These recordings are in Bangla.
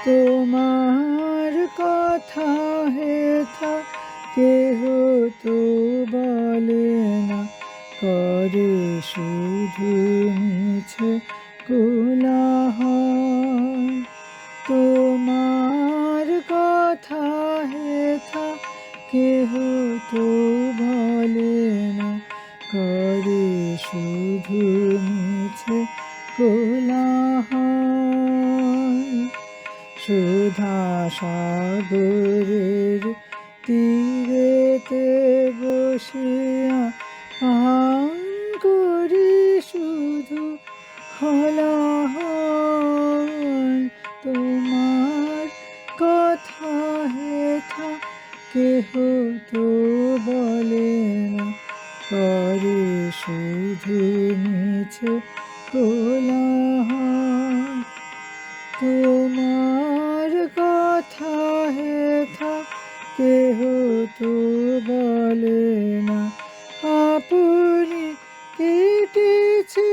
তোমার কথা হেথা কেহ তো বলে না, করে শুধু মিছে কোলাহল। তোমার কথা হেথা কেহ তো বলে না, করে শুধু মিছে কোলাহল। সুধা সাগরের তীরেতে বসিয়া পান করি শুধু হলাহল। তোমার কথা হেথা কেহ তো বলে না, করে শুধু মিছে কোলাহল। তোমার কথা হেথা কেহ তো বলে না, আপনি কেটেছে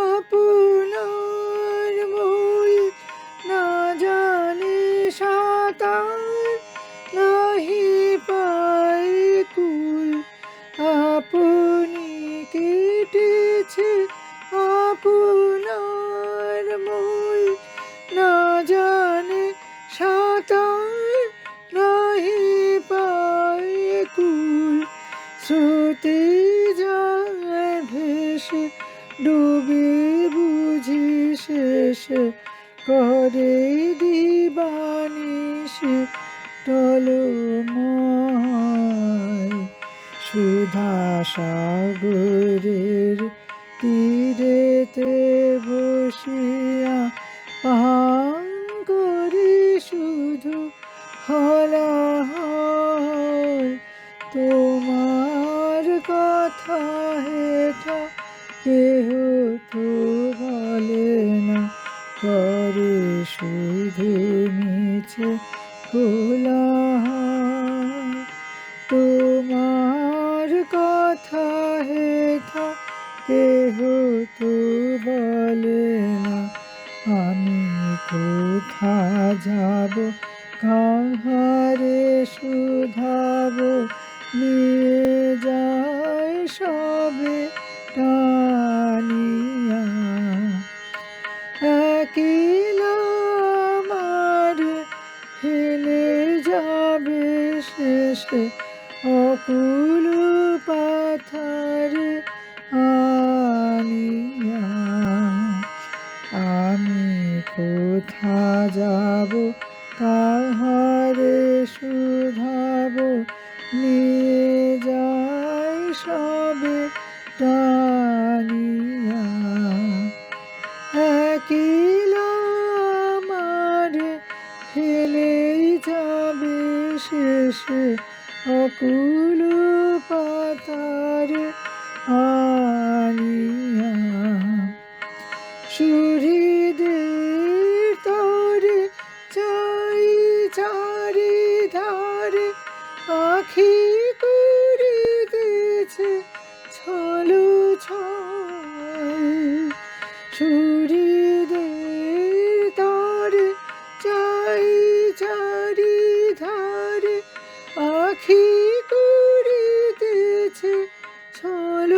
আপনার মূল, না জানে সাঁতার নাহি পায় কূল। আপনি কেটেছে আপনার মূল, না জানে সাঁতার নাহি পায় কূল। স্রোতে যায় ভেসে ডুবে বুঝি শেষে, করে দিবানিশি টলমল। সুধা সাগরের তীরেতে বসিয়া পান করি শুধু হলাহল। তোমার কথা হেথা কেহ তো বলে না, করে শুধু মিছে কোলাহল। তোমার কথা হেথা কেহ তো বলে না, আমি কোথা যাব কাহারে শুধাব, নিয়ে যায় সবে টানিয়া। একলা আমার ফেলে যাবে শেষে অকুল পাথারে আনিয়া। আমি কোথা যাব কাহারে শুধাব, নিয়ে যায় সবে টানিয়া। একলা আমার ফেলেই যাবে শেষে অকুল পাথারে আনিয়া। সুহৃদের তরে চাই চারিধারে, আখি করিতেছে ছল ছল। সুহৃদের তরে চাই চারিধারে, আখি করিতেছে ছল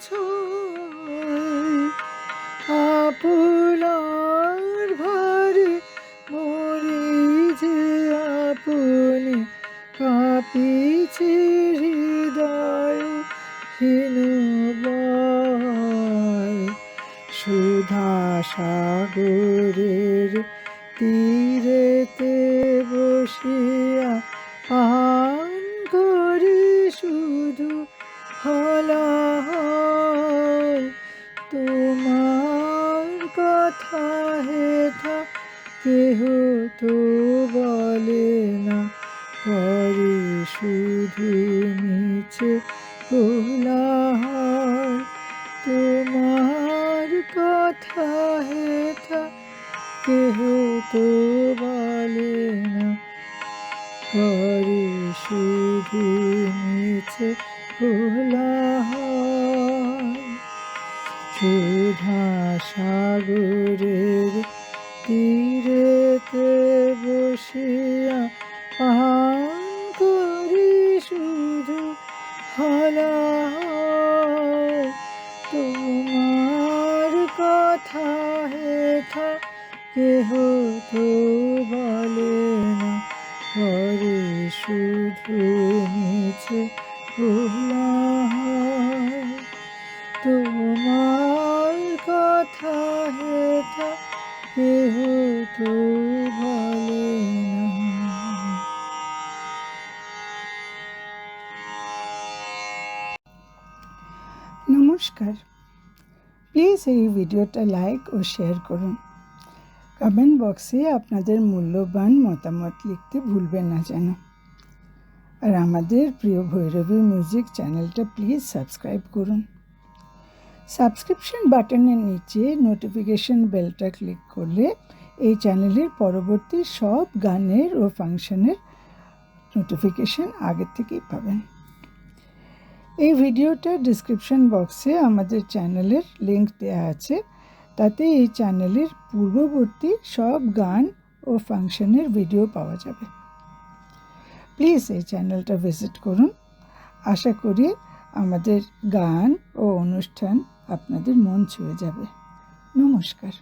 ছল। আপনার ভারে মরি যে আপনি, কাঁপিছে হৃদয় হীনবল। সুধা সাগরের তীরেতে বসিয়া পান করি শুধু হলাহল। তোমার কথা হেথা কেহ তো বলে না, করে শুধু মিছে কোলাহল। তোমার কথা হেথা কেহ তো বলে না, করে শুধু মিছে কোলাহল। সুধা সাগরের তীরেতে কথা হেথা কেহ তো বলে না, ঘরে শুধু মিছে ভোলা হয়। তোমার কথা হেথা কেহ তো বলে না। নমস্কার, প্লিজ এই ভিডিওটা লাইক ও শেয়ার করুন। কমেন্ট বক্সে আপনাদের মূল্যবান মতামত লিখতে ভুলবেন না যেন। আর আমাদের প্রিয় ভৈরবী মিউজিক চ্যানেলটা প্লিজ সাবস্ক্রাইব করুন। সাবস্ক্রিপশন বাটনের নিচে নোটিফিকেশন বেলটা ক্লিক করলে এই চ্যানেলের পরবর্তী সব গানের ও ফাংশনের নোটিফিকেশন আগের থেকেই পাবেন। এই ভিডিওটার ডিসক্রিপশন বক্সে আমাদের চ্যানেলের লিংক দেওয়া আছে, তাতে এই চ্যানেলের পূর্ববর্তী সব গান ও ফাংশনের ভিডিও পাওয়া যাবে। প্লিজ এই চ্যানেলটা ভিজিট করুন। আশা করি আমাদের গান ও অনুষ্ঠান আপনাদের মন ছুঁয়ে যাবে। নমস্কার।